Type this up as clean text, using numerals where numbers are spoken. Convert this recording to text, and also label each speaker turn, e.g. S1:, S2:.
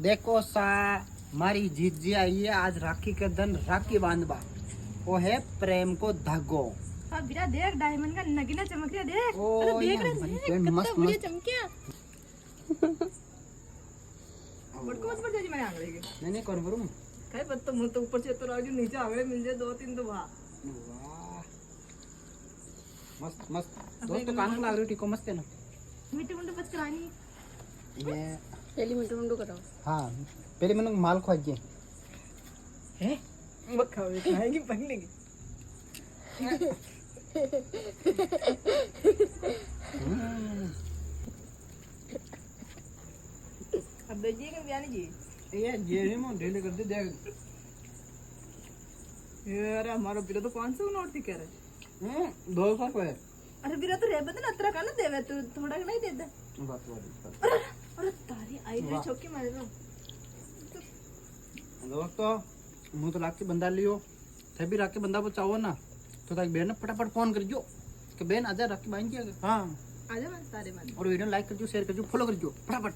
S1: देखो सा मारी जीत जी आई है आज राखी के दिन राखी बांधवा वो है प्रेम को धागो।
S2: हाँ बिरा देख डायमंड का नगीना चमक रहा देख।
S1: ओ
S2: अरे देख
S1: यार,
S2: रहे
S1: बड़ी
S2: देख
S1: बहन
S2: कितना
S1: मस्त
S2: बढ़िया
S1: मस्त।
S2: चमकिया। बड़को मत पड़ जाए मेरे आंगले के।
S1: नहीं कौन करूँ
S2: काय पत्ता मुंह तो ऊपर से तो राजू नीचे आंगले मिल जाए 2-3 तो वाह।
S1: वाह मस्त मस्त दोस्तों कान को लाग रही टीको मस्त है ना
S2: मीठे मुंडे बच करानी
S1: ये।
S2: पहली मीठे मुंडो कराओ।
S1: हाँ पहले मैंने माल खोजिए
S2: हैं मत खाओ खाएंगे पहले की। अब बेजिएगा बयानी जी।
S1: ये जेरी में ढेले कर दे देख।
S2: ये अरे हमारा बिरा तो 500 नोट थी कह रहे।
S1: 200 रुपए।
S2: अरे बिरा तो रेबत ना अतरा का ना देवे तू थोड़ा का नहीं देता।
S1: बस बस
S2: अरे तारी आई मेरी चौकी मार रहा।
S1: दोस्तों मुँह तो राखी बंधा लियो थे भी राखी बंधा चाहो ना तो ताकि बहन ने फटाफट फोन कर जो कि बहन आजा राखी बांध दिया। हाँ
S2: आजा मैं तारे मान।
S1: और वीडियो लाइक कर जो शेयर कर जो फॉलो कर जो फटाफट।